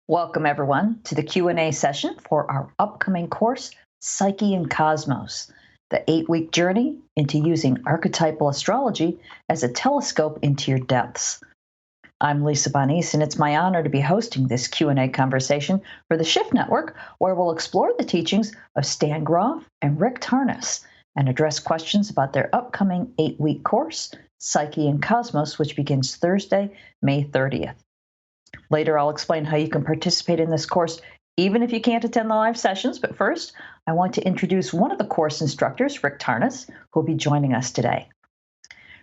Welcome, everyone, to the Q&A session for our upcoming course, Psyche and Kosmos, the 8-week journey into using archetypal astrology as a telescope into your depths. I'm Lisa Bonis, and it's my honor to be hosting this Q&A conversation for the Shift Network, where we'll explore the teachings of Stan Grof and Rick Tarnas and address questions about their upcoming 8-week course, Psyche and Kosmos, which begins Thursday, May 30th. Later, I'll explain how you can participate in this course even if you can't attend the live sessions. But first, I want to introduce one of the course instructors, Rick Tarnas, who will be joining us today.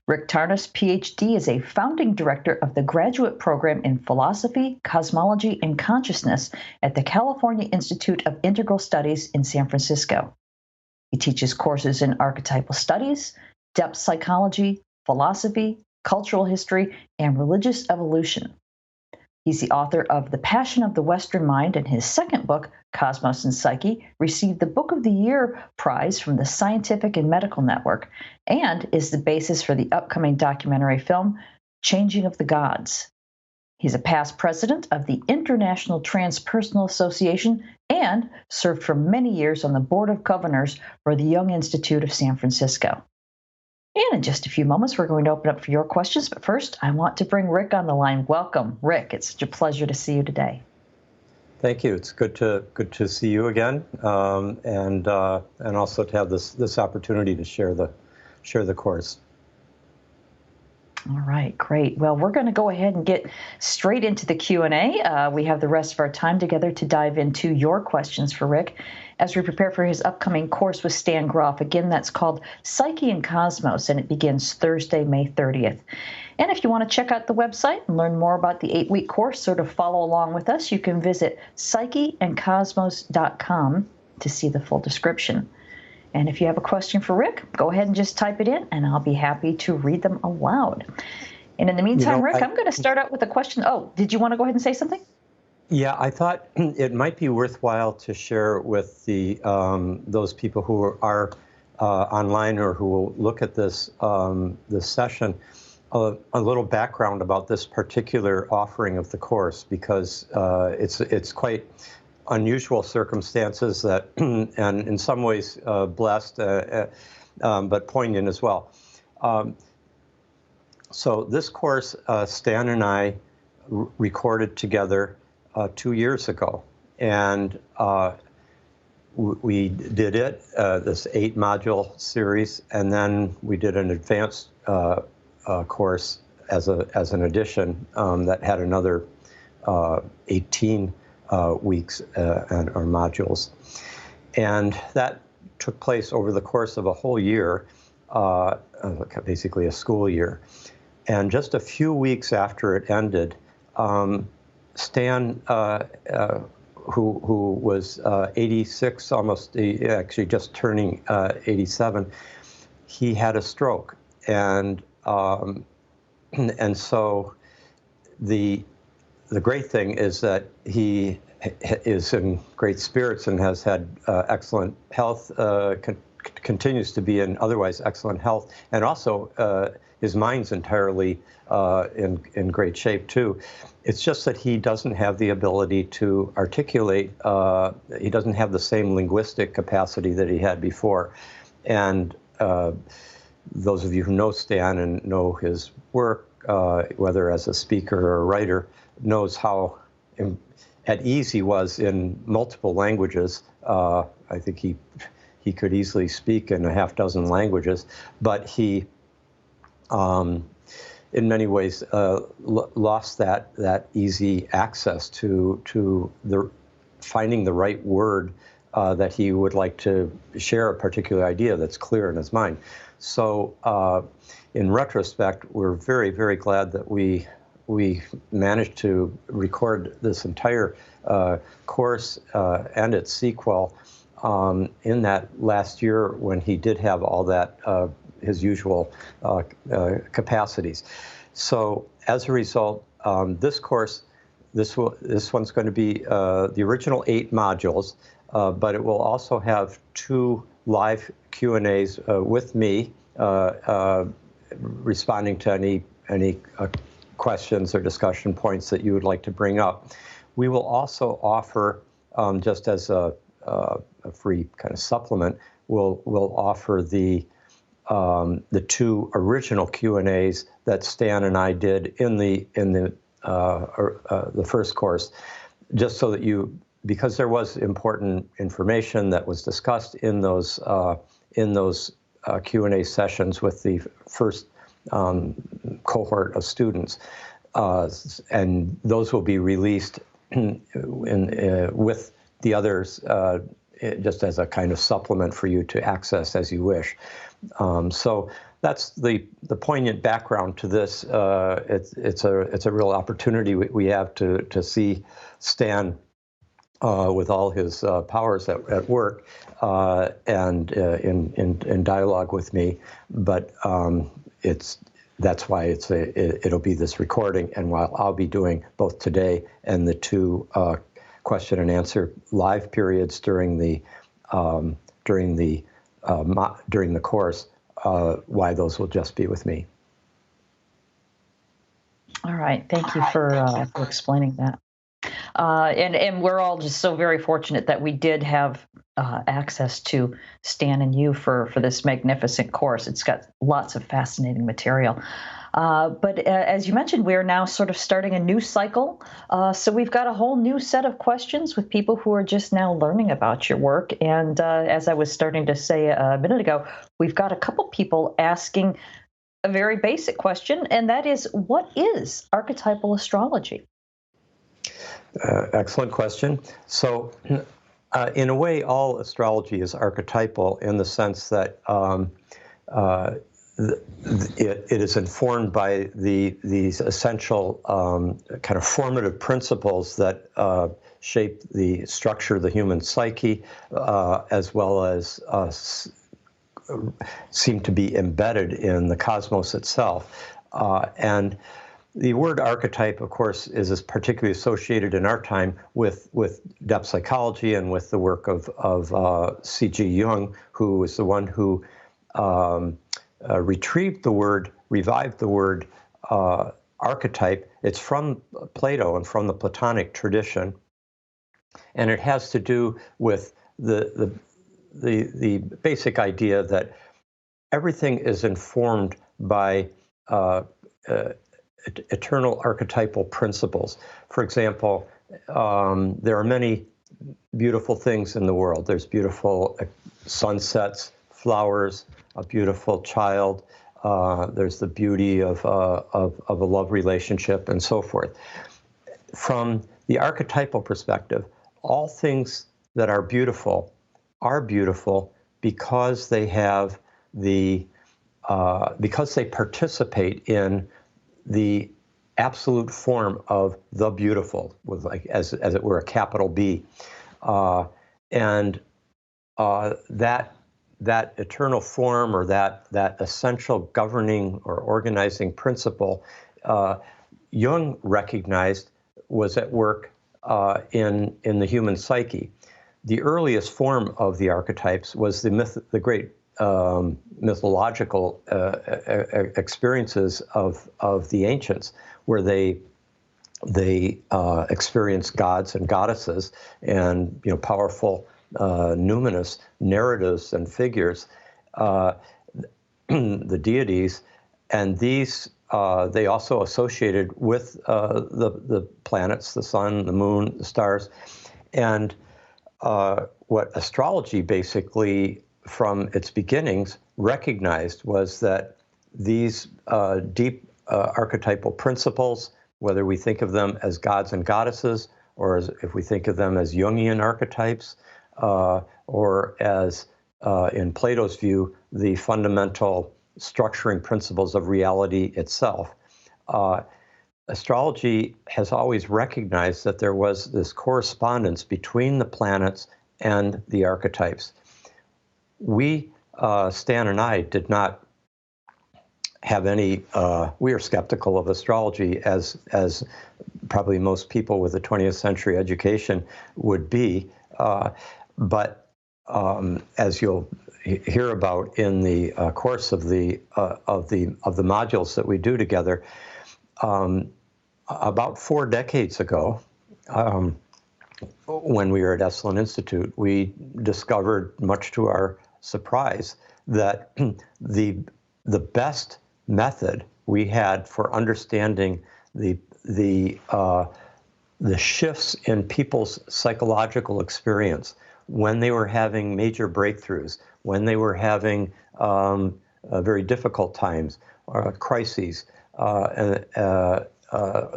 Rick Tarnas, PhD, is a founding director of the graduate program in Philosophy, Cosmology, and Consciousness at the California Institute of Integral Studies in San Francisco. He teaches courses in archetypal studies, depth psychology, philosophy, cultural history, and religious evolution. He's the author of The Passion of the Western Mind, and his second book, Kosmos and Psyche, received the Book of the Year prize from the Scientific and Medical Network and is the basis for the upcoming documentary film, Changing of the Gods. He's a past president of the International Transpersonal Association and served for many years on the Board of Governors for the Young Institute of San Francisco. And in just a few moments, we're going to open up for your questions. But first, I want to bring Rick on the line. Welcome, Rick. It's such a pleasure to see you today. Thank you. It's good to see you again, and also to have this opportunity to share the course. All right, great. Well, we're going to go ahead and get straight into the Q&A. We have the rest of our time together to dive into your questions for Rick as we prepare for his upcoming course with Stan Grof. Again, that's called Psyche and Kosmos, and it begins Thursday, May 30th. And if you want to check out the website and learn more about the 8-week course, sort of follow along with us, you can visit psycheandkosmos.com to see the full description. And if you have a question for Rick, go ahead and just type it in, and I'll be happy to read them aloud. And in the meantime, Rick, I'm going to start out with a question. Oh, did you want to go ahead and say something? Yeah, I thought it might be worthwhile to share with the those people who are online or who will look at this session a little background about this particular offering of the course, because it's quite unusual circumstances that, and in some ways blessed, but poignant as well. So this course, Stan and I recorded together 2 years ago, and we did it, this 8-module series, and then we did an advanced course as an addition that had another 18 weeks or modules. And that took place over the course of a whole year, basically a school year. And just a few weeks after it ended, Stan, who was 86, actually just turning 87, he had a stroke. And so the great thing is that he is in great spirits and has had excellent health, continues to be in otherwise excellent health, and also his mind's entirely in great shape too. It's just that he doesn't have the ability to articulate, he doesn't have the same linguistic capacity that he had before. And those of you who know Stan and know his work, whether as a speaker or a writer, knows how at ease he was in multiple languages. I think he could easily speak in a half dozen languages, but he, in many ways, lost that easy access to the finding the right word that he would like to share a particular idea that's clear in his mind. So, in retrospect, we're very, very glad that we managed to record this entire course and its sequel in that last year when he did have all that his usual capacities. So as a result, this course, this one's going to be the original 8 modules, but it will also have 2 live Q&As with me, responding to any questions or discussion points that you would like to bring up. we will also offer, just as a free kind of supplement, we'll offer the 2 original Q&As that Stan and I did in the first course, just so that because there was important information that was discussed in those Q&A sessions with the first cohort of students, and those will be released with the others, just as a kind of supplement for you to access as you wish. So that's the poignant background to this. It's a real opportunity we have to see Stan with all his powers at work and in dialogue with me. But that's why it'll be this recording, and while I'll be doing both today and the 2 question and answer live periods during the course, why those will just be with me. All right, thank you for explaining that. And we're all just so very fortunate that we did have access to Stan and you for this magnificent course. It's got lots of fascinating material. But as you mentioned, we are now sort of starting a new cycle. So we've got a whole new set of questions with people who are just now learning about your work. And as I was starting to say a minute ago, we've got a couple people asking a very basic question, and that is, what is archetypal astrology? Excellent question. So in a way, all astrology is archetypal in the sense that it is informed by these essential kind of formative principles that shape the structure of the human psyche, as well as seem to be embedded in the cosmos itself. And the word archetype, of course, is particularly associated in our time with depth psychology and with the work of C.G. Jung, who is the one who revived the word archetype. It's from Plato and from the Platonic tradition, and it has to do with the basic idea that everything is informed by eternal archetypal principles. For example, there are many beautiful things in the world. There's beautiful sunsets, flowers, a beautiful child. There's the beauty of a love relationship, and so forth. From the archetypal perspective, all things that are beautiful because they have because they participate in the absolute form of the beautiful, with as it were a capital B, and that eternal form, or that essential governing or organizing principle, Jung recognized was at work in the human psyche. The earliest form of the archetypes was the great mythological experiences of the ancients, where they experienced gods and goddesses and powerful numinous narratives and figures, the deities, and these they also associated with the planets, the sun, the moon, the stars, and what astrology basically, from its beginnings, recognized was that these deep archetypal principles, whether we think of them as gods and goddesses, or if we think of them as Jungian archetypes, or as, in Plato's view, the fundamental structuring principles of reality itself. Astrology has always recognized that there was this correspondence between the planets and the archetypes. We, Stan and I, did not have any, we are skeptical of astrology, as probably most people with a 20th century education would be. But as you'll hear about in the course of the modules that we do together, about 4 decades ago, um, when we were at Esalen Institute, we discovered, much to our surprise, that the best method we had for understanding the shifts in people's psychological experience when they were having major breakthroughs, when they were having very difficult times, crises,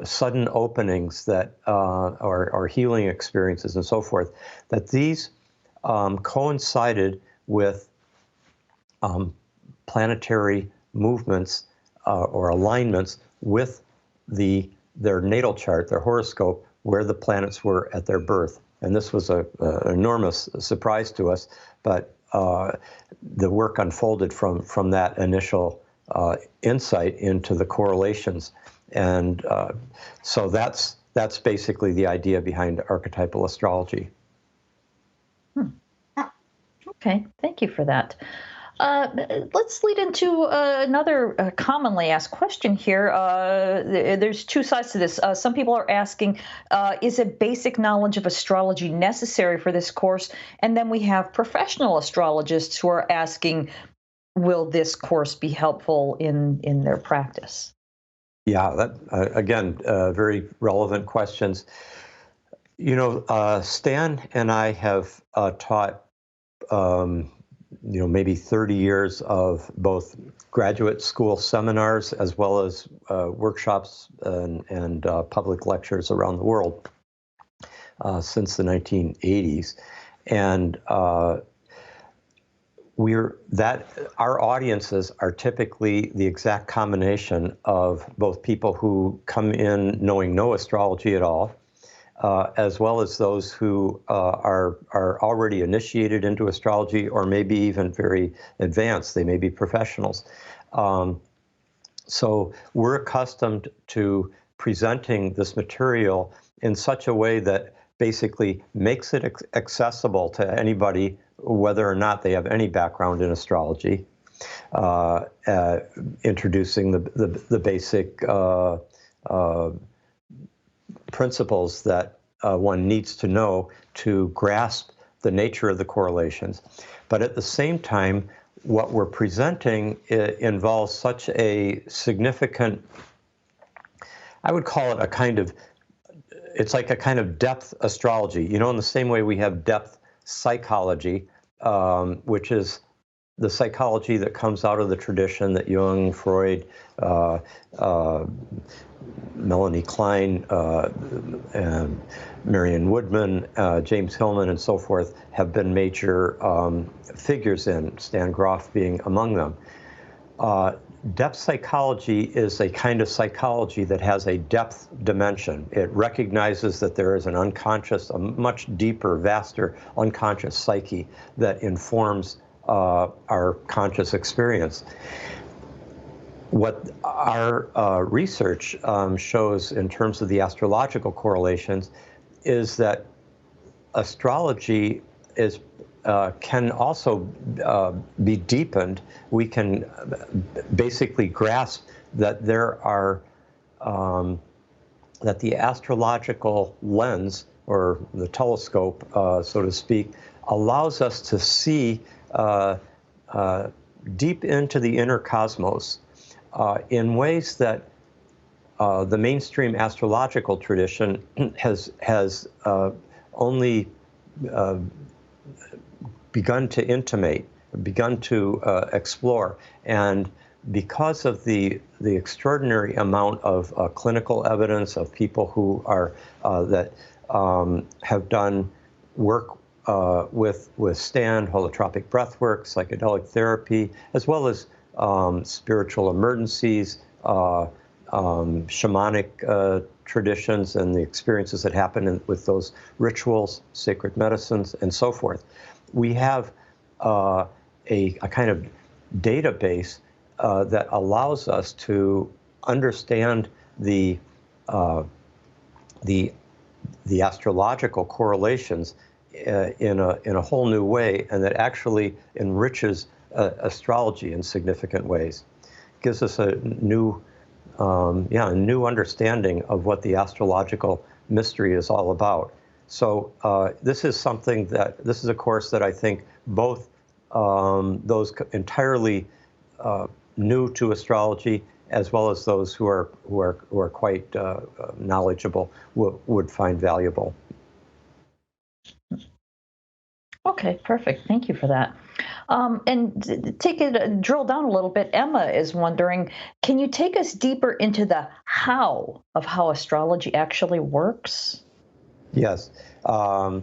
sudden openings that or healing experiences and so forth, that these coincided with planetary movements or alignments with their natal chart, their horoscope, where the planets were at their birth. And this was an enormous surprise to us, but the work unfolded from that initial insight into the correlations. And so that's basically the idea behind archetypal astrology. Okay, thank you for that. Let's lead into another commonly asked question here. There's two sides to this. Some people are asking, is a basic knowledge of astrology necessary for this course? And then we have professional astrologists who are asking, will this course be helpful in their practice? Yeah, that again, very relevant questions. You know, Stan and I have taught maybe 30 years of both graduate school seminars as well as workshops and public lectures around the world since the 1980s. And our audiences are typically the exact combination of both people who come in knowing no astrology at all, as well as those who are already initiated into astrology, or maybe even very advanced. They may be professionals. So we're accustomed to presenting this material in such a way that basically makes it accessible to anybody, whether or not they have any background in astrology, introducing the basic principles that one needs to know to grasp the nature of the correlations. But at the same time, what we're presenting involves such a significant, I would call it it's like a kind of depth astrology. You know, in the same way we have depth psychology, which is the psychology that comes out of the tradition that Jung, Freud, Melanie Klein, and Marion Woodman, James Hillman, and so forth have been major figures in, Stan Grof being among them. Depth psychology is a kind of psychology that has a depth dimension. It recognizes that there is an unconscious, a much deeper, vaster unconscious psyche that informs our conscious experience. What our research shows in terms of the astrological correlations is that astrology can also be deepened. We can basically grasp that there are that the astrological lens, or the telescope, so to speak, allows us to see deep into the inner cosmos in ways that the mainstream astrological tradition has only begun to intimate, begun to explore. And because of the extraordinary amount of clinical evidence of people who are that have done work with Stan, holotropic breathwork, psychedelic therapy, as well as spiritual emergencies, shamanic traditions, and the experiences that happen with those rituals, sacred medicines, and so forth. We have a kind of database that allows us to understand the astrological correlations in a whole new way, and that actually enriches astrology in significant ways. Gives us a new understanding of what the astrological mystery is all about. So this is a course that I think both those entirely new to astrology, as well as those who are quite knowledgeable, would find valuable. Okay, perfect. Thank you for that. And drill down a little bit. Emma is wondering, can you take us deeper into the how of how astrology actually works? Yes. I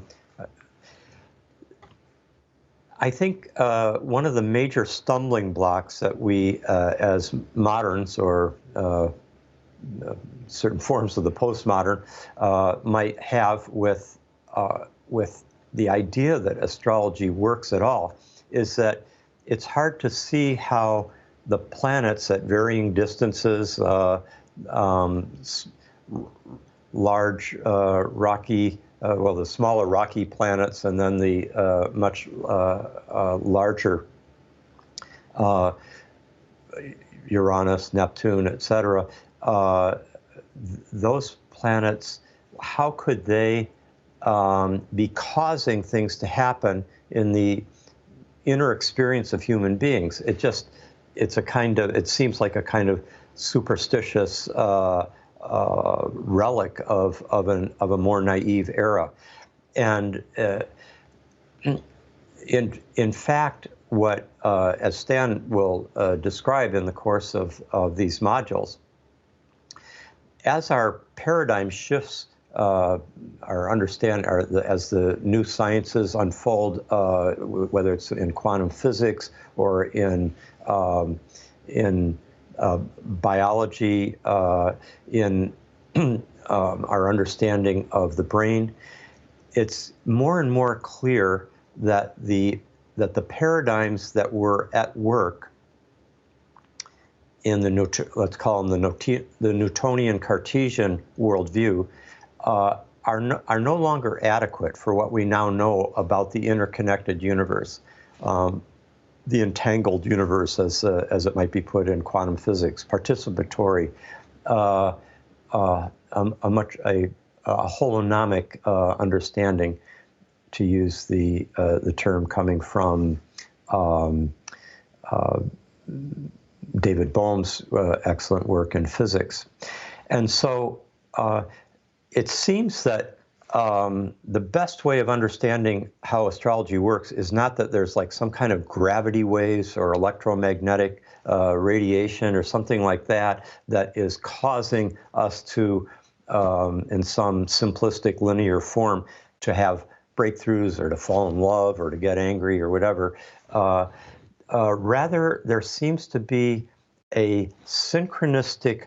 think one of the major stumbling blocks that we, as moderns or certain forms of the postmodern, might have with the idea that astrology works at all is that it's hard to see how the planets at varying distances, large rocky, the smaller rocky planets, and then the much larger Uranus, Neptune, etc. Those planets, how could they be causing things to happen in the inner experience of human beings? It seems like a kind of superstitious relic of a more naive era. And in fact, what as Stan will describe in the course of these modules, as our paradigm shifts, as the new sciences unfold, whether it's in quantum physics or in biology, in our understanding of the brain, it's more and more clear that the paradigms that were at work in let's call them the Newtonian Cartesian worldview are no longer adequate for what we now know about the interconnected universe, the entangled universe, as it might be put in quantum physics, participatory, a holonomic understanding, to use the term coming from David Bohm's excellent work in physics. And so it seems that the best way of understanding how astrology works is not that there's like some kind of gravity waves or electromagnetic radiation or something like that is causing us to, in some simplistic linear form, to have breakthroughs or to fall in love or to get angry or whatever. Rather, there seems to be a synchronistic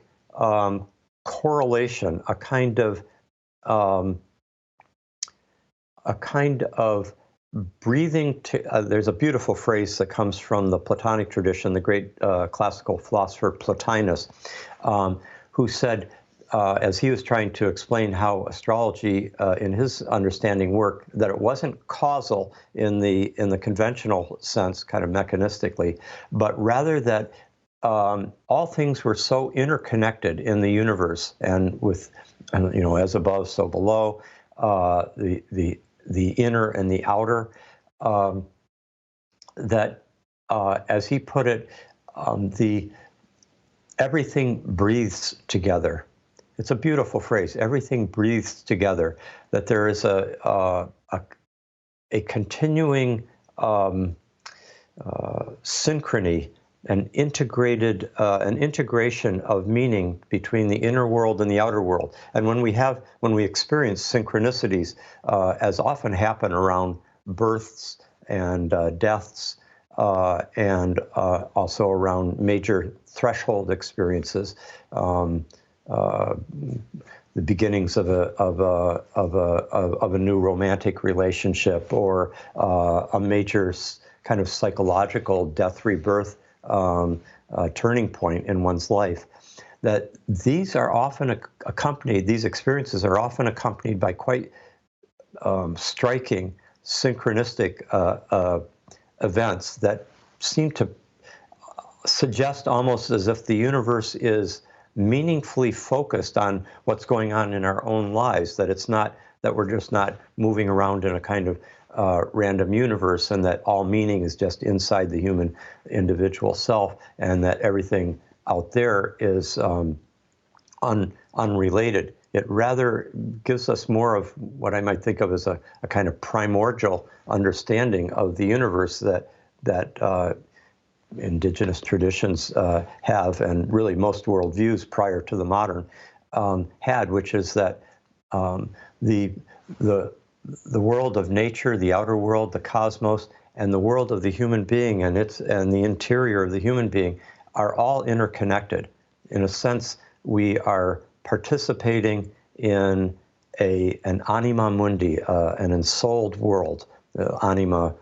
correlation, a kind of breathing. There's a beautiful phrase that comes from the Platonic tradition, the great classical philosopher Plotinus, who said, as he was trying to explain how astrology, in his understanding, worked, that it wasn't causal in the conventional sense, kind of mechanistically, but rather that all things were so interconnected in the universe, and with, as above, so below, the inner and the outer, that, as he put it, everything breathes together. It's a beautiful phrase. Everything breathes together. That there is a continuing synchrony, an integration of meaning between the inner world and the outer world. And when we experience synchronicities, as often happen around births and deaths, and also around major threshold experiences, the beginnings of a new romantic relationship, or a major kind of psychological death rebirth turning point in one's life, that these are often these experiences are often accompanied by quite striking synchronistic events that seem to suggest almost as if the universe is meaningfully focused on what's going on in our own lives, that it's not that we're just not moving around in a kind of random universe, and that all meaning is just inside the human individual self, and that everything out there is unrelated. It rather gives us more of what I might think of as a kind of primordial understanding of the universe that indigenous traditions have, and really most worldviews prior to the modern had, which is that the world of nature, the outer world, the cosmos, and the world of the human being and the interior of the human being are all interconnected. In a sense, we are participating in an anima mundi, an ensouled world. Anima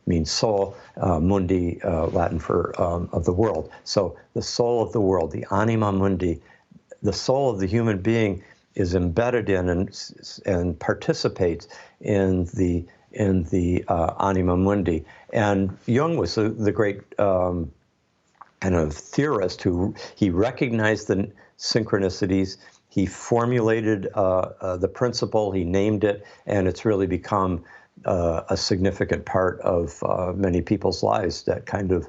means soul, mundi, Latin for of the world. So the soul of the world, the anima mundi, the soul of the human being is embedded in and participates in the anima mundi. And Jung was the great kind of theorist who he recognized the synchronicities. He formulated the principle, he named it, and it's really become a significant part of many people's lives, that kind of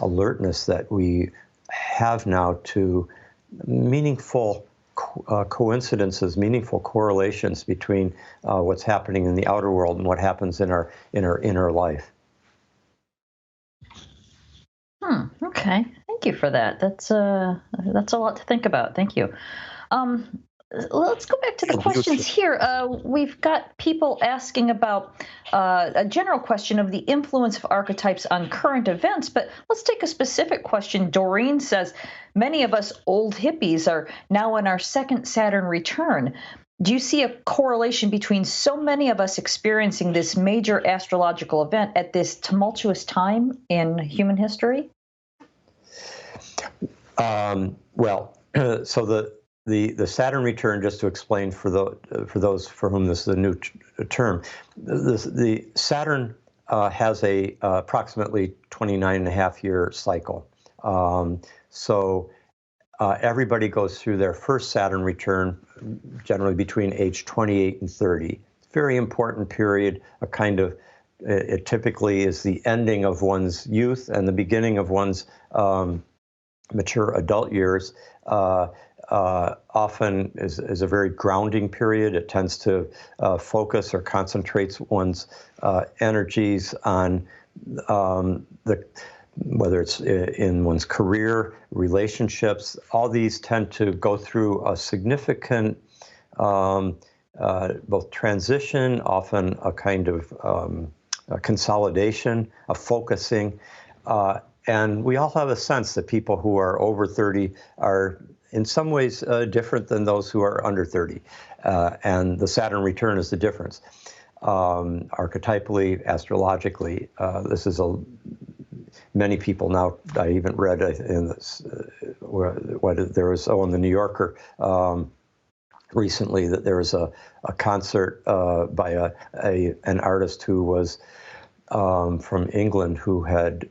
alertness that we have now to meaningful coincidences, meaningful correlations between what's happening in the outer world and what happens in our inner life. Okay, thank you for that. That's a lot to think about. Thank you. Let's go back to the questions here. We've got people asking about a general question of the influence of archetypes on current events, but let's take a specific question. Doreen says, many of us old hippies are now in our second Saturn return. Do you see a correlation between so many of us experiencing this major astrological event at this tumultuous time in human history? Well, so the Saturn return, just to explain for those for whom this is a new term, the Saturn has a approximately 29.5-year cycle. So everybody goes through their first Saturn return generally between age 28 and 30. Very important period, a kind of, it typically is the ending of one's youth and the beginning of one's mature adult years. Often is a very grounding period. It tends to focus or concentrates one's energies on whether it's in one's career, relationships. All these tend to go through a significant both transition, often a kind of a consolidation, a focusing. And we all have a sense that people who are over 30 are in some ways different than those who are under 30. And the Saturn return is the difference. Archetypally, astrologically, this is many people now, I even read in this, there was, in the New Yorker recently, that there was a concert by an artist who was from England who had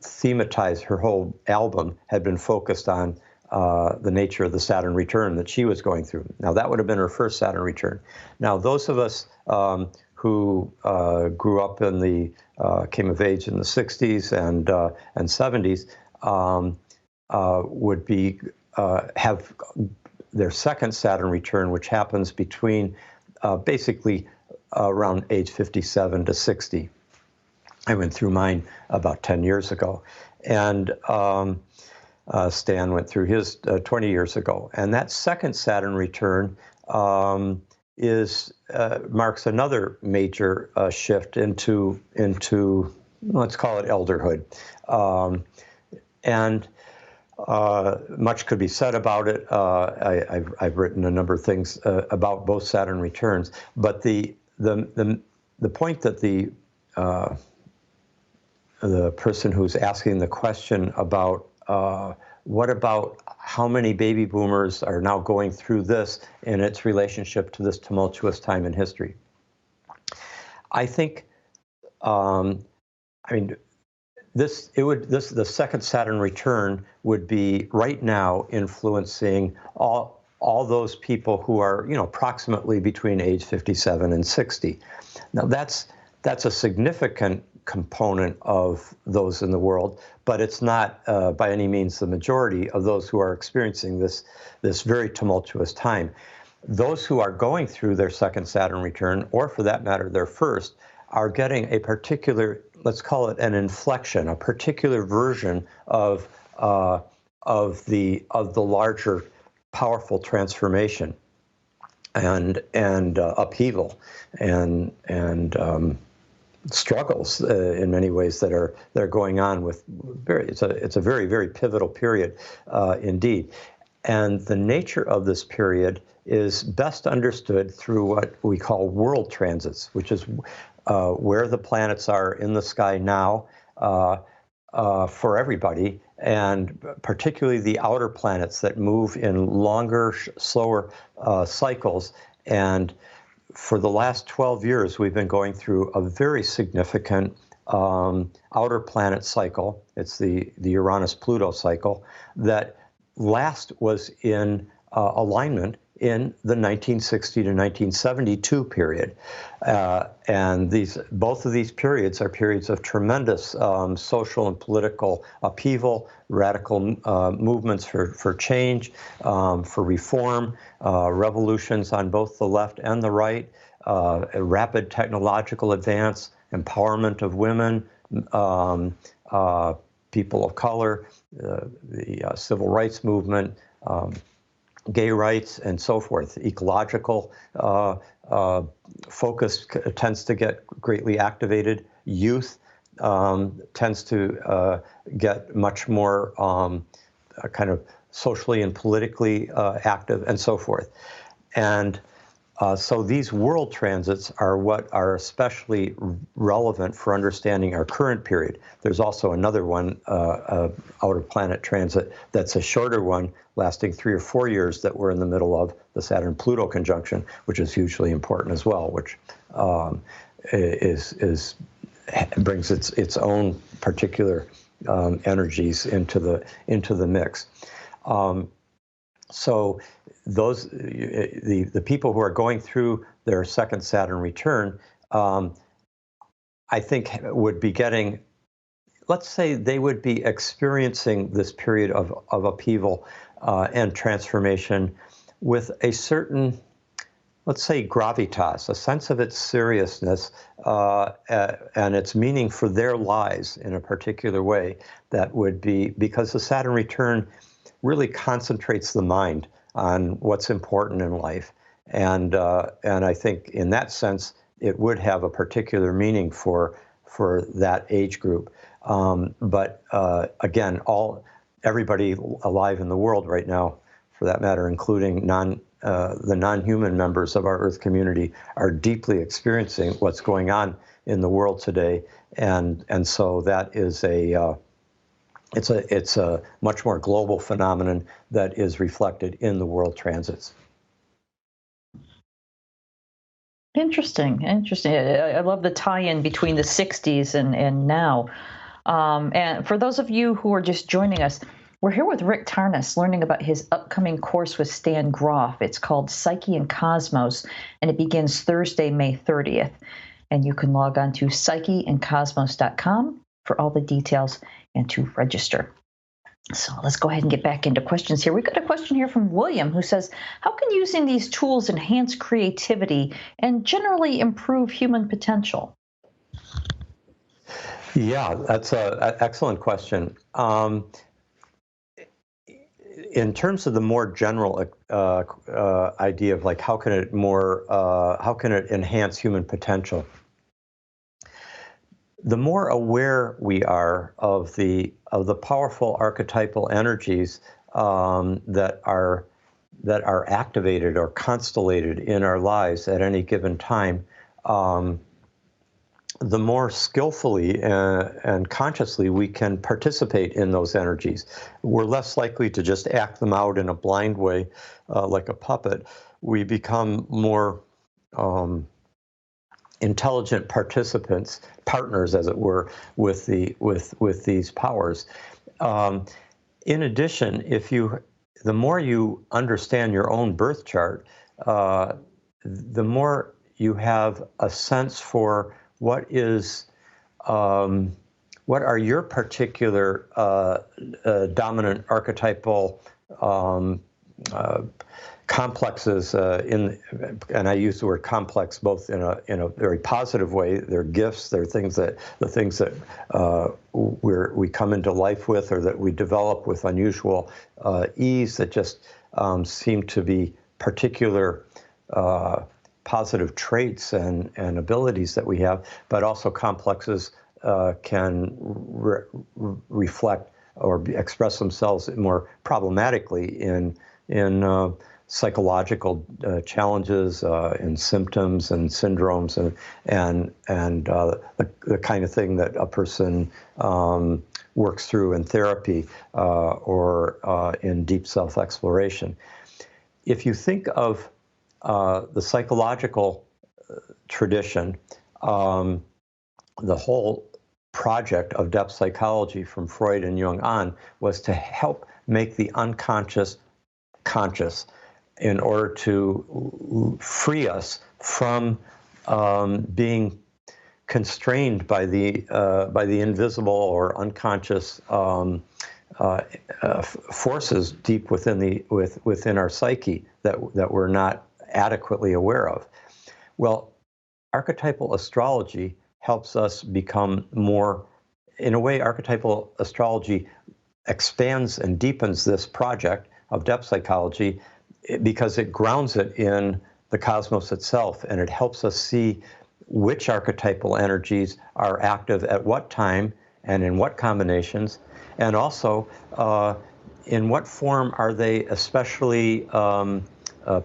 thematized, her whole album had been focused on the nature of the Saturn return that she was going through. Now, that would have been her first Saturn return. Now, those of us who grew up in came of age in the 60s and 70s would have their second Saturn return, which happens between basically around age 57 to 60. I went through mine about 10 years ago, and Stan went through his 20 years ago. And that second Saturn return marks another major shift into let's call it elderhood, and much could be said about it. I've written a number of things about both Saturn returns, but the point that the person who's asking the question about what about how many baby boomers are now going through this in its relationship to this tumultuous time in history. I think, the second Saturn return would be right now influencing all those people who are, approximately between age 57 and 60. Now that's a significant component of those in the world, but it's not by any means the majority of those who are experiencing this very tumultuous time. Those who are going through their second Saturn return, or for that matter, their first, are getting a particular, let's call it an inflection, a particular version of the larger, powerful transformation and upheaval and struggles in many ways that are going on with it's a very, very pivotal period indeed. And the nature of this period is best understood through what we call world transits, which is where the planets are in the sky now for everybody, and particularly the outer planets that move in longer, slower cycles. And for the last 12 years, we've been going through a very significant outer planet cycle. It's the Uranus-Pluto cycle that last was in alignment in the 1960 to 1972 period. And both of these periods are periods of tremendous social and political upheaval, radical movements for change, for reform, revolutions on both the left and the right, a rapid technological advance, empowerment of women, people of color, the civil rights movement, gay rights, and so forth. Ecological focus tends to get greatly activated. Youth tends to get much more kind of socially and politically active, and so forth. And so these world transits are what are especially relevant for understanding our current period. There's also another one, outer planet transit, that's a shorter one, lasting 3 or 4 years, that we're in the middle of, the Saturn-Pluto conjunction, which is hugely important as well, which brings its own particular energies into the mix. So those the people who are going through their second Saturn return, I think would be getting, let's say they would be experiencing this period of upheaval and transformation with a certain, let's say, gravitas, a sense of its seriousness and its meaning for their lives in a particular way. That would be because the Saturn return really concentrates the mind on what's important in life, and I think in that sense it would have a particular meaning for that age group. But again, everybody alive in the world right now, for that matter, including the non-human members of our Earth community, are deeply experiencing what's going on in the world today, and so that is it's a much more global phenomenon that is reflected in the world transits. Interesting. I love the tie-in between the 60s and now. And for those of you who are just joining us, we're here with Rick Tarnas, learning about his upcoming course with Stan Groff. It's called Psyche and Kosmos, and it begins Thursday, May 30th. And you can log on to psycheandcosmos.com for all the details and to register. So let's go ahead and get back into questions here. We've got a question here from William, who says, how can using these tools enhance creativity and generally improve human potential? Yeah, that's an excellent question. In terms of the more general idea of like how can it enhance human potential? The more aware we are of the powerful archetypal energies that are activated or constellated in our lives at any given time, the more skillfully and consciously we can participate in those energies. We're less likely to just act them out in a blind way, like a puppet. We become more intelligent participants, partners, as it were, with these powers. In addition, the more you understand your own birth chart, the more you have a sense for what are your particular dominant archetypal complexes and I use the word complex both in a very positive way. They're gifts. They're the things that we come into life with, or that we develop with unusual ease, that just seem to be particular positive traits and abilities that we have. But also complexes can reflect or express themselves more problematically in psychological challenges, in symptoms and syndromes, and the kind of thing that a person works through in therapy or in deep self-exploration. If you think of the psychological tradition, the whole project of depth psychology from Freud and Jung on was to help make the unconscious conscious, in order to free us from being constrained by the invisible or unconscious forces deep within our psyche that we're not adequately aware of. Well, archetypal astrology helps us become more, in a way, archetypal astrology expands and deepens this project of depth psychology because it grounds it in the cosmos itself, and it helps us see which archetypal energies are active at what time and in what combinations, and also in what form are they especially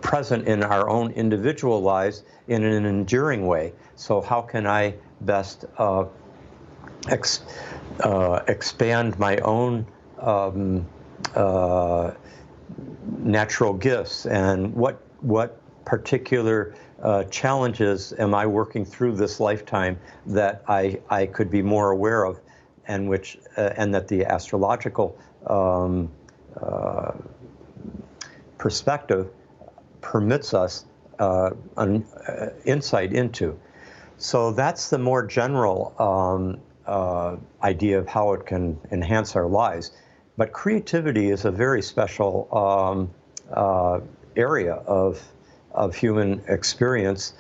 present in our own individual lives in an enduring way. So how can I best expand my own natural gifts, and what particular challenges am I working through this lifetime that I could be more aware of, and that the astrological perspective permits us an insight into. So that's the more general idea of how it can enhance our lives. But creativity is a very special area of human experience.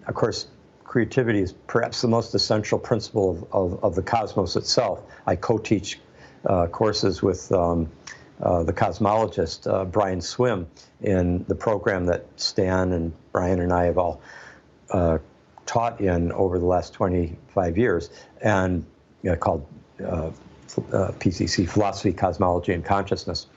Of course, creativity is perhaps the most essential principle of the cosmos itself. I co-teach courses with the cosmologist Brian Swim in the program that Stan and Brian and I have all taught in over the last 25 years, and called PCC, Philosophy, Cosmology, and Consciousness.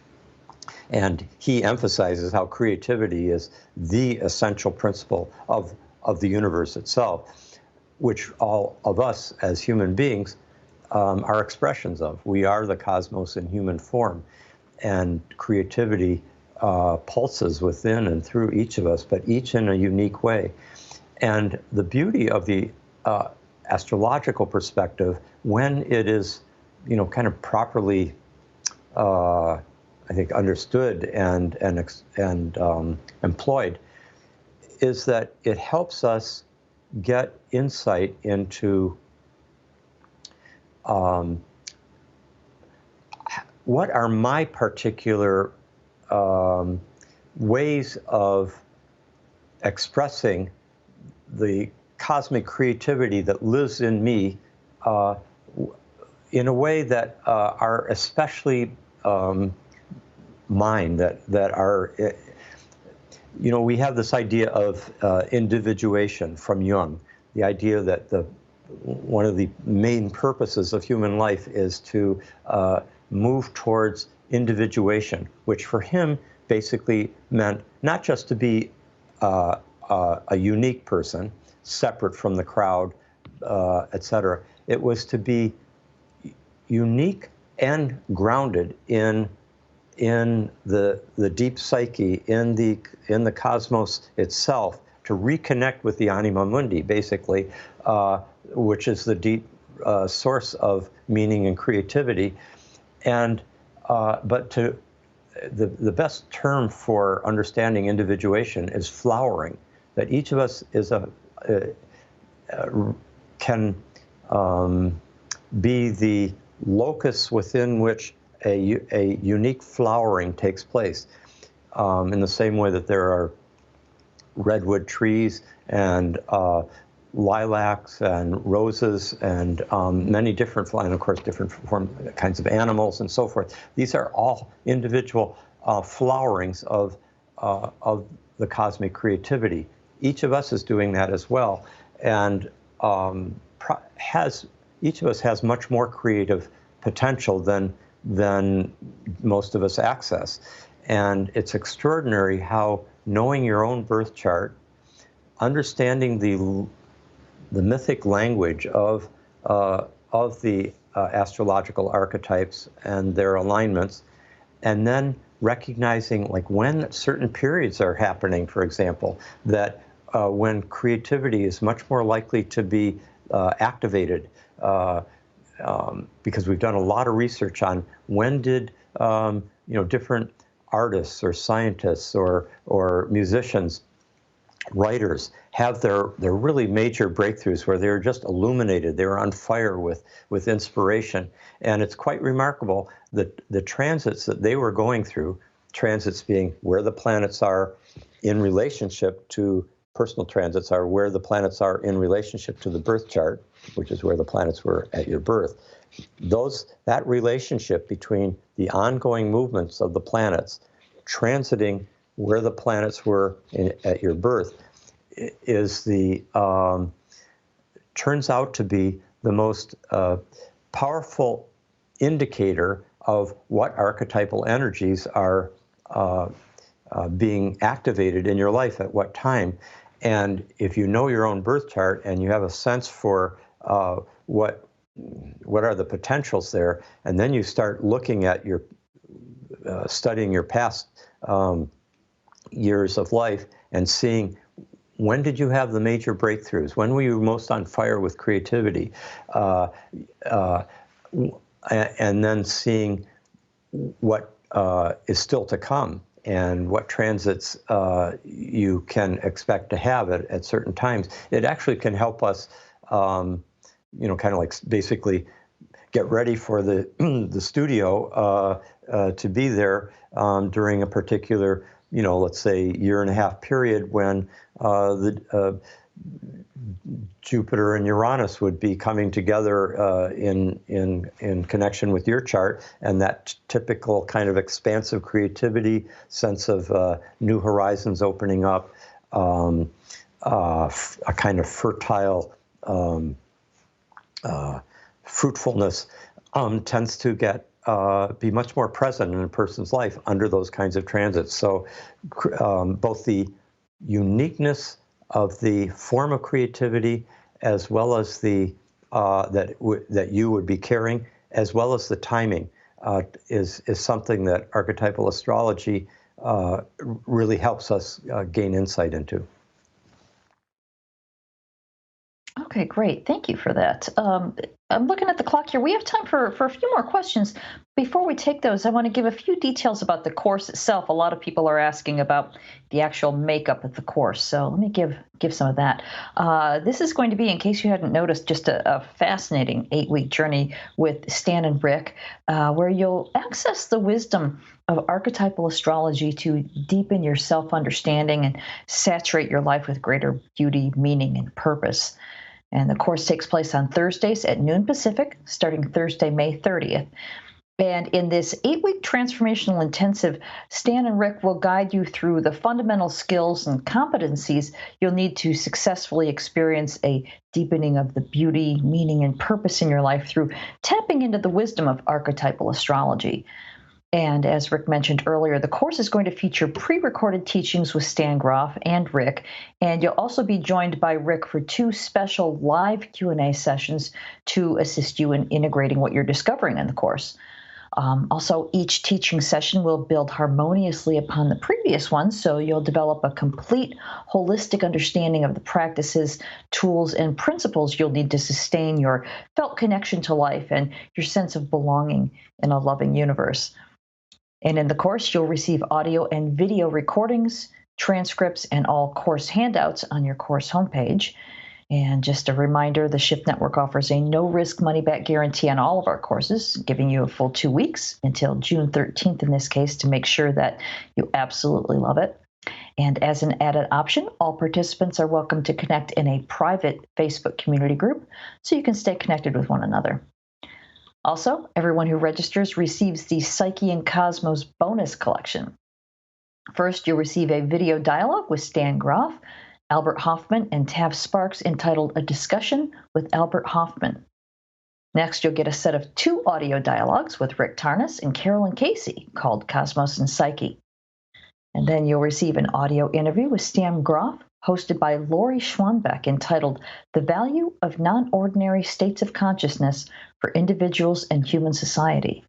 And he emphasizes how creativity is the essential principle of the universe itself, which all of us as human beings are expressions of. We are the cosmos in human form, and creativity pulses within and through each of us, but each in a unique way. And the beauty of the astrological perspective, when it is kind of properly, I think, understood and employed, is that it helps us get insight into what are my particular ways of expressing the cosmic creativity that lives in me in a way that are especially mine, that are, we have this idea of individuation from Jung, the idea that one of the main purposes of human life is to move towards individuation, which for him basically meant not just to be a unique person, separate from the crowd, etc. It was to be unique and grounded in the deep psyche, in the cosmos itself, to reconnect with the anima mundi, basically, which is the deep source of meaning and creativity. And but the best term for understanding individuation is flowering. That each of us is can be the locus within which a unique flowering takes place. In the same way that there are redwood trees and lilacs and roses and many different, and of course different kinds of animals and so forth. These are all individual flowerings of the cosmic creativity. Each of us is doing that as well, and each of us has much more creative potential than most of us access. And it's extraordinary how knowing your own birth chart, understanding the mythic language of the astrological archetypes and their alignments, and then recognizing like when certain periods are happening, for example, that when creativity is much more likely to be activated, because we've done a lot of research on when did different artists or scientists or musicians, writers have their really major breakthroughs where they're just illuminated, they're on fire with inspiration. And it's quite remarkable that the transits that they were going through, transits being where the planets are in relationship to, personal transits are where the planets are in relationship to the birth chart, which is where the planets were at your birth. That relationship between the ongoing movements of the planets transiting where the planets were at your birth is turns out to be the most powerful indicator of what archetypal energies are being activated in your life at what time. And if you know your own birth chart and you have a sense for what are the potentials there, and then you start looking at your studying your past years of life and seeing when did you have the major breakthroughs, when were you most on fire with creativity, and then seeing what is still to come and what transits you can expect to have at certain times. It actually can help us, kind of like basically get ready for the studio to be there during a particular, let's say year and a half period when the Jupiter and Uranus would be coming together in connection with your chart, and that typical kind of expansive creativity, sense of new horizons opening up, a kind of fertile fruitfulness tends to be much more present in a person's life under those kinds of transits. So both the uniqueness of the form of creativity, as well as the that you would be carrying, as well as the timing, is something that archetypal astrology really helps us gain insight into. Okay, great. Thank you for that. I'm looking at the clock here. We have time for a few more questions. Before we take those, I want to give a few details about the course itself. A lot of people are asking about the actual makeup of the course, so let me give some of that. This is going to be, in case you hadn't noticed, just a fascinating 8-week journey with Stan and Rick, where you'll access the wisdom of archetypal astrology to deepen your self-understanding and saturate your life with greater beauty, meaning, and purpose. And the course takes place on Thursdays at noon Pacific, starting Thursday, May 30th. And in this 8-week transformational intensive, Stan and Rick will guide you through the fundamental skills and competencies you'll need to successfully experience a deepening of the beauty, meaning, and purpose in your life through tapping into the wisdom of archetypal astrology. And as Rick mentioned earlier, the course is going to feature pre-recorded teachings with Stan Groff and Rick, and you'll also be joined by Rick for 2 special live Q&A sessions to assist you in integrating what you're discovering in the course. Also, each teaching session will build harmoniously upon the previous one, so you'll develop a complete, holistic understanding of the practices, tools, and principles you'll need to sustain your felt connection to life and your sense of belonging in a loving universe. And in the course, you'll receive audio and video recordings, transcripts, and all course handouts on your course homepage. And just a reminder, the Shift Network offers a no-risk money-back guarantee on all of our courses, giving you a full 2 weeks until June 13th in this case to make sure that you absolutely love it. And as an added option, all participants are welcome to connect in a private Facebook community group so you can stay connected with one another. Also, everyone who registers receives the Psyche and Kosmos bonus collection. First, you'll receive a video dialogue with Stan Groff, Albert Hoffman, and Tav Sparks entitled A Discussion with Albert Hoffman. Next, you'll get a set of 2 audio dialogues with Rick Tarnas and Carolyn Casey called Kosmos and Psyche. And then you'll receive an audio interview with Stan Groff, hosted by Lori Schwanbeck, entitled The Value of Non-Ordinary States of Consciousness for Individuals and Human Society.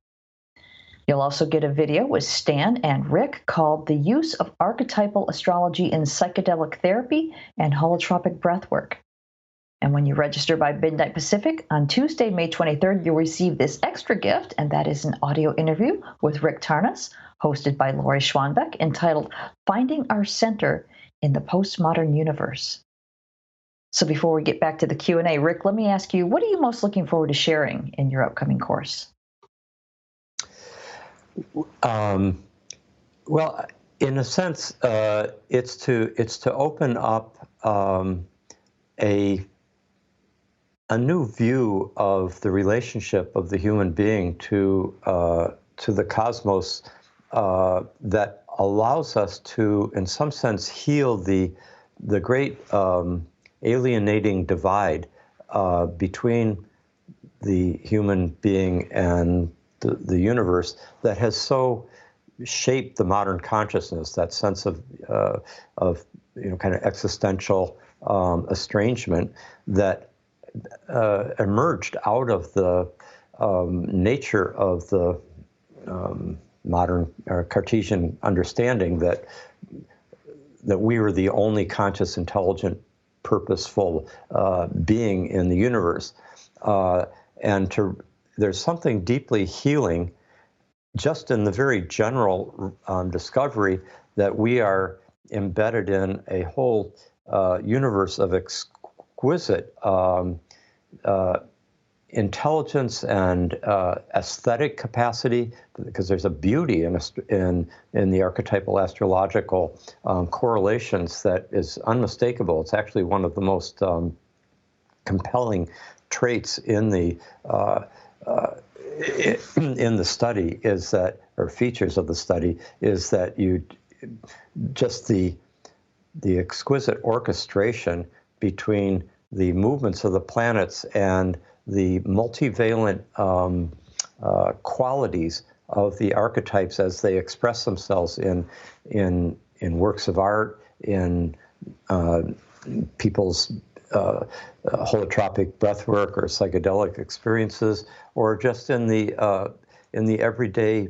You'll also get a video with Stan and Rick called The Use of Archetypal Astrology in Psychedelic Therapy and Holotropic Breathwork. And when you register by midnight Pacific on Tuesday, May 23rd, you'll receive this extra gift, and that is an audio interview with Rick Tarnas, hosted by Lori Schwanbeck, entitled Finding Our Center in the Postmodern Universe. So before we get back to the Q&A, Rick, let me ask you, what are you most looking forward to sharing in your upcoming course? Well, in a sense, it's to open up a new view of the relationship of the human being to the cosmos that allows us to, in some sense, heal the great alienating divide between the human being and the universe that has so shaped the modern consciousness, that sense of kind of existential estrangement that emerged out of the nature of the modern Cartesian understanding that we were the only conscious, intelligent, purposeful being in the universe, there's something deeply healing just in the very general discovery that we are embedded in a whole universe of exquisite intelligence and aesthetic capacity, because there's a beauty in the archetypal astrological correlations that is unmistakable. It's actually one of the most compelling traits in the study is that, or features of the study, is that just the exquisite orchestration between the movements of the planets and the multivalent qualities of the archetypes as they express themselves in works of art, in people's holotropic breathwork or psychedelic experiences, or just in the everyday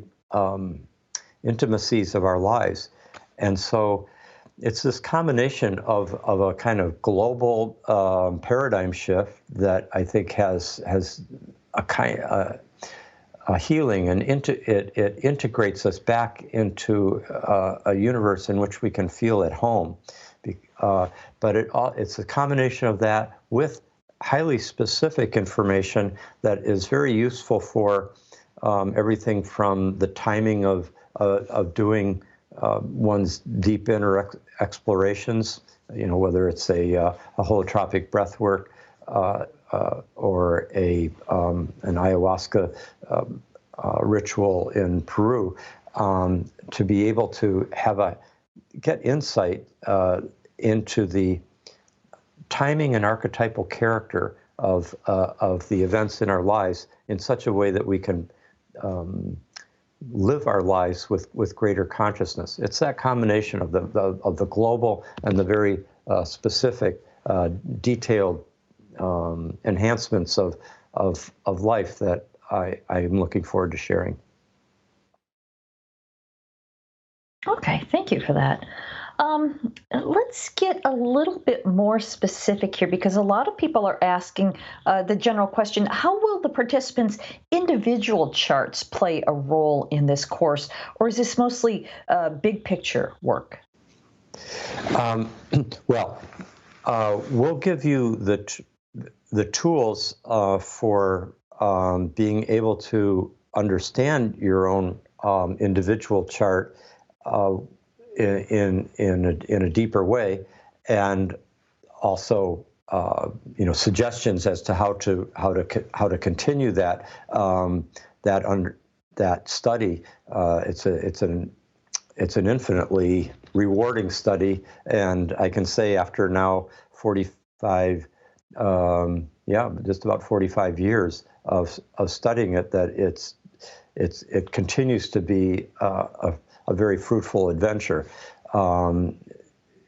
intimacies of our lives. And so it's this combination of a kind of global paradigm shift that I think has a healing, and it integrates us back into a universe in which we can feel at home. But it's a combination of that with highly specific information that is very useful for everything from the timing of doing one's deep inner explorations, whether it's a holotropic breathwork or an ayahuasca ritual in Peru, to be able to get insight into the timing and archetypal character of the events in our lives in such a way that we can live our lives with greater consciousness. It's that combination of the global and the very specific, detailed enhancements of life that I am looking forward to sharing. Okay, thank you for that. Let's get a little bit more specific here because a lot of people are asking the general question: how will the participants' individual charts play a role in this course, or is this mostly big picture work? Um, well, we'll give you the tools for being able to understand your own individual chart uh, in a deeper way, and also suggestions as to how to continue that study. It's an infinitely rewarding study, and I can say after now 45, just about 45 years of studying it, that it continues to be a very fruitful adventure.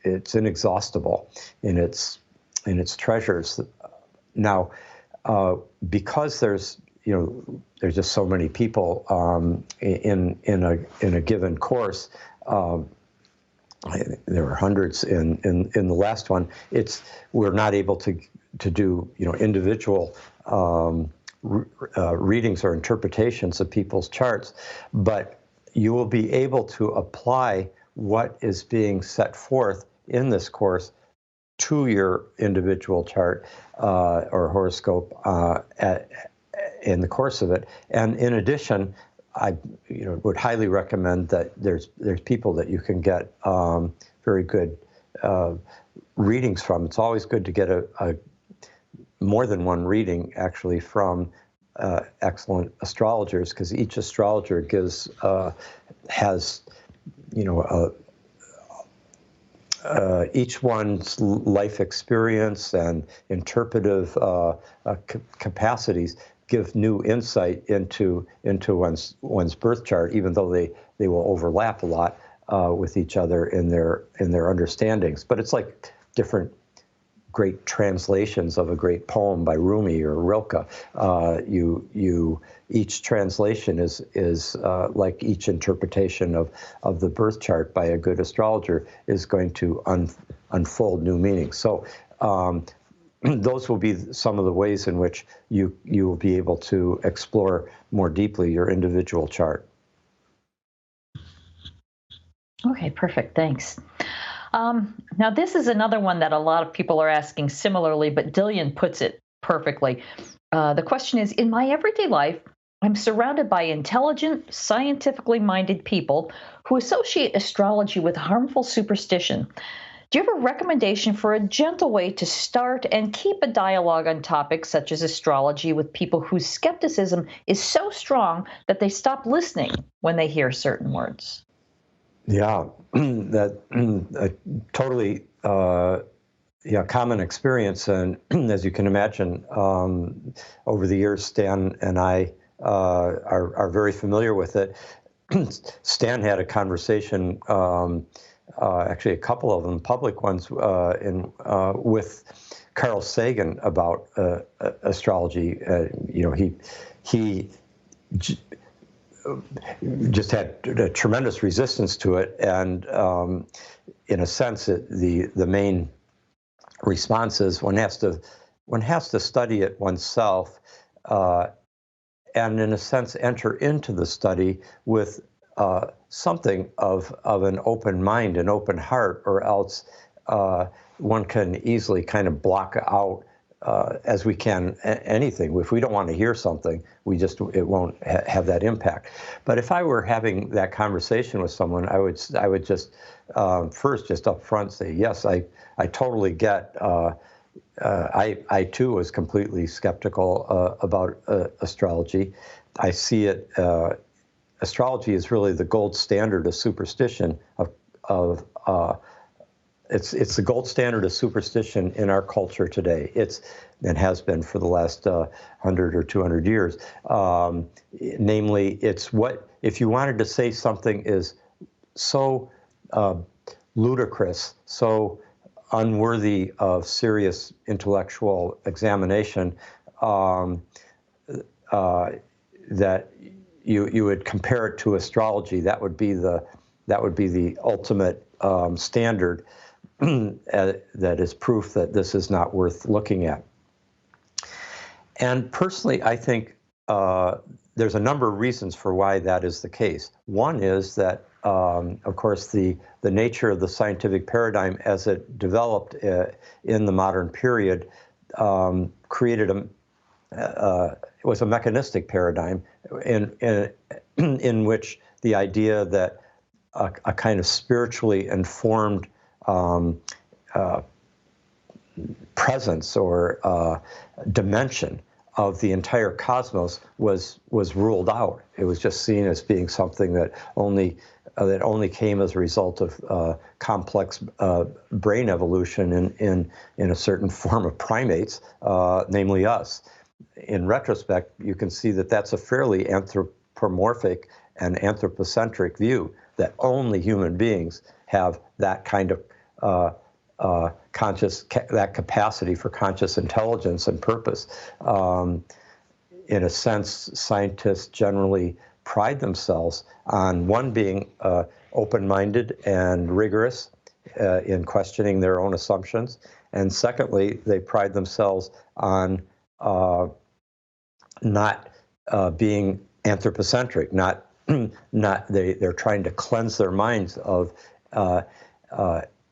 It's inexhaustible in its treasures. Now, because there's just so many people in a given course. There were hundreds in the last one. We're not able to do individual readings or interpretations of people's charts, but you will be able to apply what is being set forth in this course to your individual chart or horoscope in the course of it. And in addition, I would highly recommend that there's people that you can get very good readings from. It's always good to get a more than one reading actually from excellent astrologers, because each astrologer has each one's life experience and interpretive capacities give new insight into one's birth chart, even though they will overlap a lot with each other in their understandings. But it's like different great translations of a great poem by Rumi or Rilke. Each translation is like each interpretation of the birth chart by a good astrologer is going to unfold new meanings. So those will be some of the ways in which you will be able to explore more deeply your individual chart. Okay, perfect. Thanks. Now, this is another one that a lot of people are asking similarly, but Dillian puts it perfectly. The question is, in my everyday life, I'm surrounded by intelligent, scientifically minded people who associate astrology with harmful superstition. Do you have a recommendation for a gentle way to start and keep a dialogue on topics such as astrology with people whose skepticism is so strong that they stop listening when they hear certain words? Yeah, that totally common experience, and as you can imagine, over the years, Stan and I are very familiar with it. Stan had a conversation, actually a couple of them, public ones, with Carl Sagan about astrology. He just had a tremendous resistance to it, and in a sense, the main response is one has to study it oneself, and in a sense enter into the study with something of an open mind, an open heart, or else one can easily kind of block out. As we can anything. If we don't want to hear something, it won't have that impact. But if I were having that conversation with someone, I would just first just up front say, yes, I totally get. I too was completely skeptical about astrology. I see it. Astrology is really the gold standard of superstition of It's the gold standard of superstition in our culture today. It has been for the last 100 or 200 years. Namely, it's what, if you wanted to say something is so ludicrous, so unworthy of serious intellectual examination, that you would compare it to astrology. That would be the that would be the ultimate standard that is proof that this is not worth looking at. And personally, I think there's a number of reasons for why that is the case. One is that, of course, the nature of the scientific paradigm as it developed in the modern period created it was a mechanistic paradigm in which the idea that a kind of spiritually informed presence or dimension of the entire cosmos was ruled out. It was just seen as being something that only came as a result of complex brain evolution in a certain form of primates, namely us. In retrospect, you can see that that's a fairly anthropomorphic and anthropocentric view, that only human beings have that kind of that capacity for conscious intelligence and purpose. In a sense, scientists generally pride themselves on, one, being open-minded and rigorous in questioning their own assumptions, and secondly, they pride themselves on not being anthropocentric, they're trying to cleanse their minds of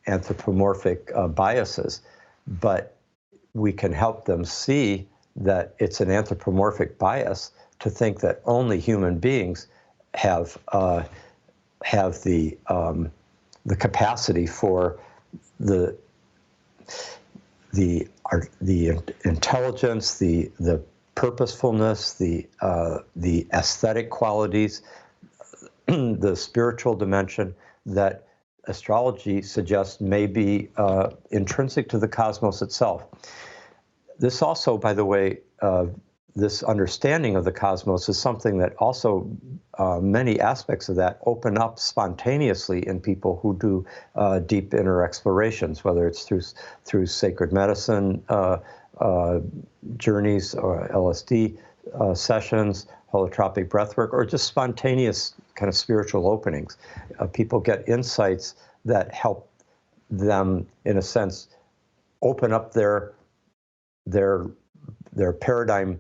anthropomorphic biases, but we can help them see that it's an anthropomorphic bias to think that only human beings have the capacity for the intelligence, the purposefulness, the aesthetic qualities, the spiritual dimension that astrology suggests may be intrinsic to the cosmos itself. This also, by the way, this understanding of the cosmos is something that also many aspects of that open up spontaneously in people who do deep inner explorations, whether it's through sacred medicine journeys or LSD sessions, holotropic breathwork, or just spontaneous kind of spiritual openings. People get insights that help them, in a sense, open up their paradigm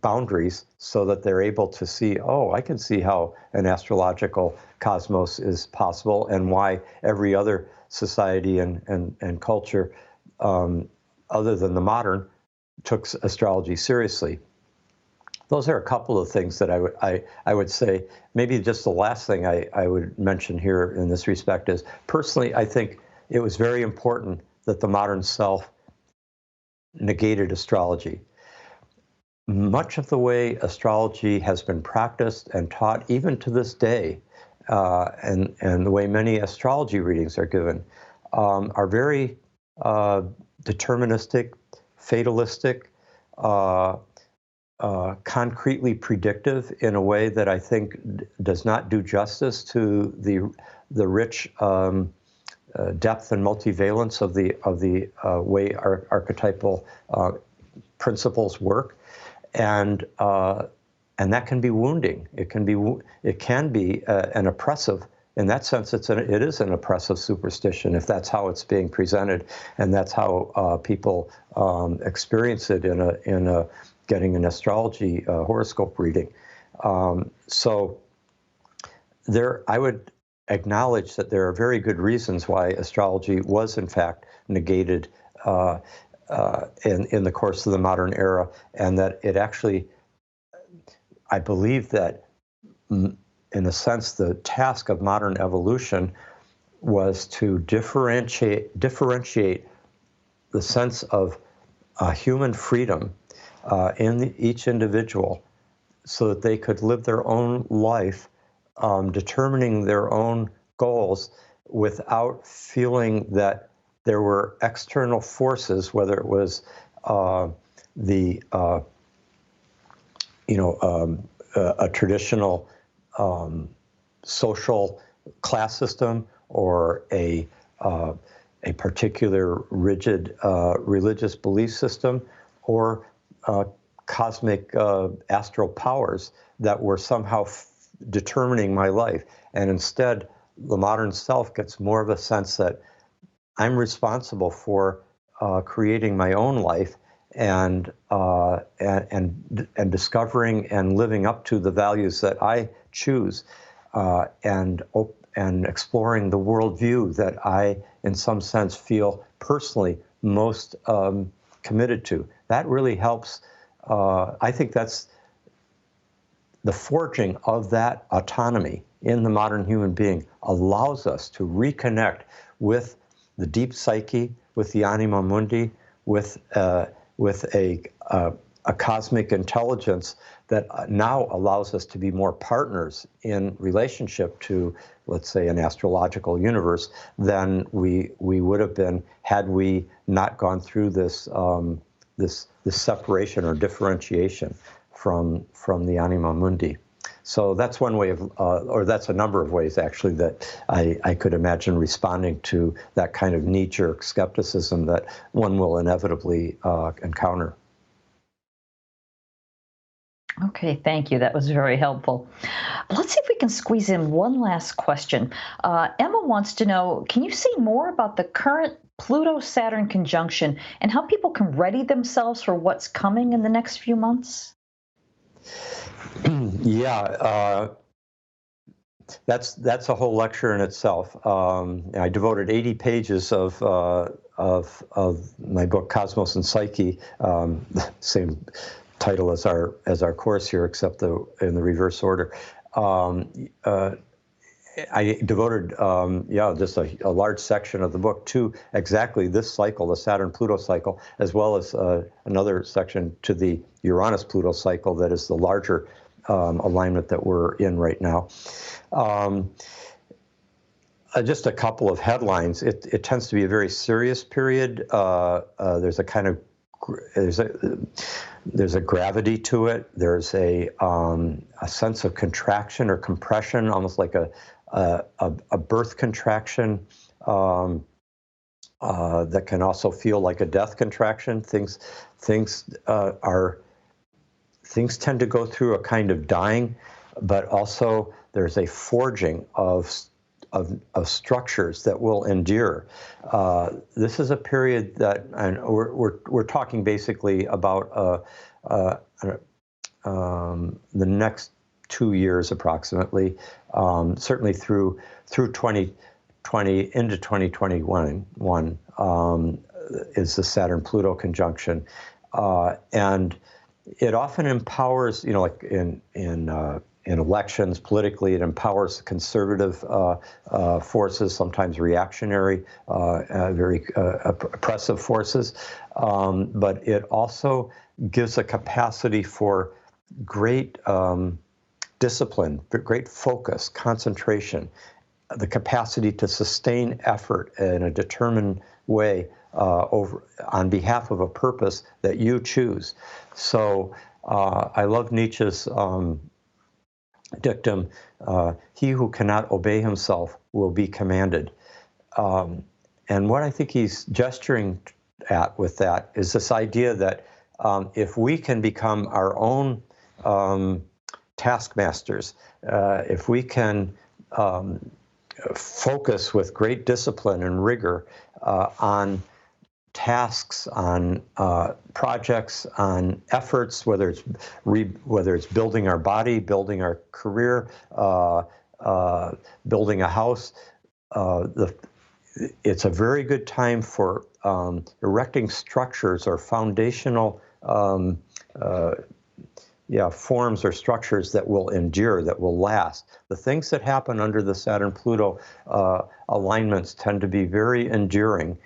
boundaries so that they're able to see, oh, I can see how an astrological cosmos is possible, and why every other society and culture other than the modern took astrology seriously. Those are a couple of things that I would say. Maybe just the last thing I would mention here in this respect is, personally, I think it was very important that the modern self negated astrology. Much of the way astrology has been practiced and taught, even to this day, and the way many astrology readings are given, are very deterministic, fatalistic, concretely predictive in a way that I think does not do justice to the rich depth and multivalence of the way our archetypal principles work, and that can be wounding. It can be an oppressive. In that sense, it is an oppressive superstition if that's how it's being presented, and that's how people experience it in getting an astrology horoscope reading. So I would acknowledge that there are very good reasons why astrology was in fact negated in the course of the modern era, and that it actually, I believe that in a sense, the task of modern evolution was to differentiate the sense of human freedom in each individual, so that they could live their own life, determining their own goals without feeling that there were external forces, whether it was a traditional social class system, or a particular rigid religious belief system, or cosmic astral powers that were somehow determining my life. And instead, the modern self gets more of a sense that I'm responsible for creating my own life and discovering and living up to the values that I choose, and exploring the worldview that I, in some sense, feel personally most committed to. That really helps. I think that's the forging of that autonomy in the modern human being allows us to reconnect with the deep psyche, with the anima mundi, with a cosmic intelligence that now allows us to be more partners in relationship to, let's say, an astrological universe than we would have been had we not gone through this this separation or differentiation from the anima mundi. So that's one way of, or that's a number of ways actually that I could imagine responding to that kind of knee-jerk skepticism that one will inevitably encounter. Okay, thank you. That was very helpful. Let's see if we can squeeze in one last question. Emma wants to know, can you say more about the current Pluto-Saturn conjunction and how people can ready themselves for what's coming in the next few months? Yeah, that's a whole lecture in itself. I devoted 80 pages of my book Kosmos and Psyche, same title as our course here, except in the reverse order. I devoted, just a large section of the book to exactly this cycle, the Saturn-Pluto cycle, as well as another section to the Uranus-Pluto cycle that is the larger alignment that we're in right now. Just a couple of headlines. It tends to be a very serious period. There's a kind of there's a gravity to it. There's a sense of contraction or compression, almost like a birth contraction that can also feel like a death contraction. Things tend to go through a kind of dying, but also there's a forging of structures that will endure. This is a period that, and we're talking basically about the next 2 years approximately, certainly through 2020 into 2021 is the Saturn-Pluto conjunction, and it often empowers, like in elections politically, it empowers conservative forces, sometimes reactionary, very oppressive forces, but it also gives a capacity for great discipline, great focus, concentration, the capacity to sustain effort in a determined way on behalf of a purpose that you choose. So I love Nietzsche's dictum, he who cannot obey himself will be commanded. And what I think he's gesturing at with that is this idea that if we can become our own taskmasters, if we can focus with great discipline and rigor on tasks, on projects, on efforts, whether it's building our body, building our career, building a house, it's a very good time for erecting structures or foundational forms or structures that will endure, that will last. The things that happen under the Saturn-Pluto alignments tend to be very enduring.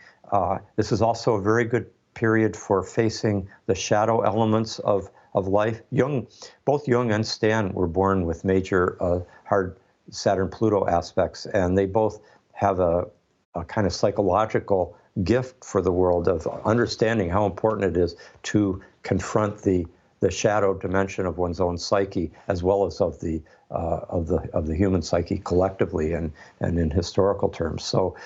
This is also a very good period for facing the shadow elements of life. Both Jung and Stan were born with major hard Saturn-Pluto aspects, and they both have a kind of psychological gift for the world of understanding how important it is to confront the shadow dimension of one's own psyche, as well as of the human psyche collectively and in historical terms. So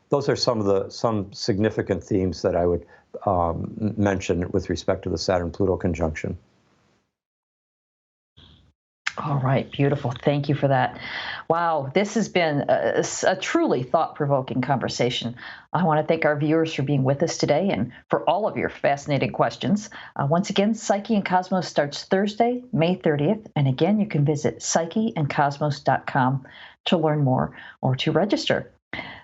those are some significant themes that I would mention with respect to the Saturn-Pluto conjunction. All right, beautiful. Thank you for that. Wow, this has been a truly thought provoking conversation. I want to thank our viewers for being with us today and for all of your fascinating questions. Once again, Psyche and Cosmos starts Thursday, May 30th. And again, you can visit psycheandcosmos.com to learn more or to register.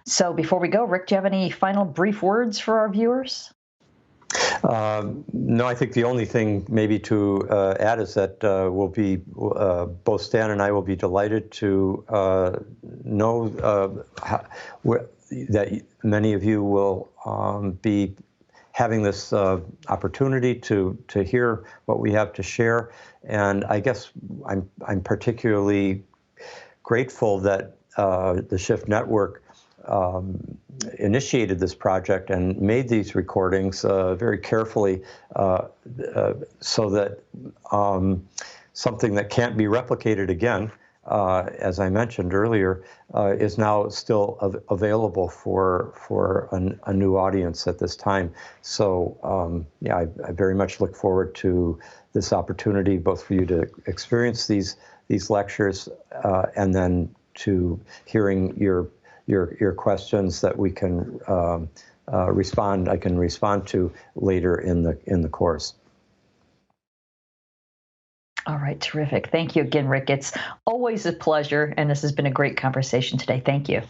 So before we go, Rick, do you have any final brief words for our viewers? No, I think the only thing maybe to add is that we'll be, both Stan and I will be delighted to know that many of you will be having this opportunity to hear what we have to share. And I guess I'm particularly grateful that the Shift Network initiated this project and made these recordings very carefully so that something that can't be replicated again, as I mentioned earlier, is now still available for a new audience at this time. So yeah, I very much look forward to this opportunity, both for you to experience these lectures and then to hearing your questions that we can respond. I can respond to later in the course. All right, terrific. Thank you again, Rick. It's always a pleasure, and this has been a great conversation today. Thank you.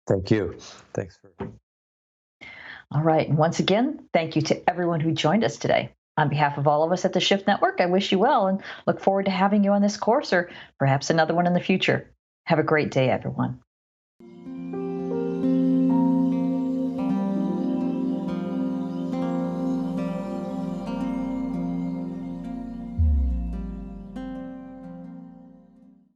Thank you. Thanks for. All right, and once again, thank you to everyone who joined us today. On behalf of all of us at the Shift Network, I wish you well and look forward to having you on this course or perhaps another one in the future. Have a great day, everyone.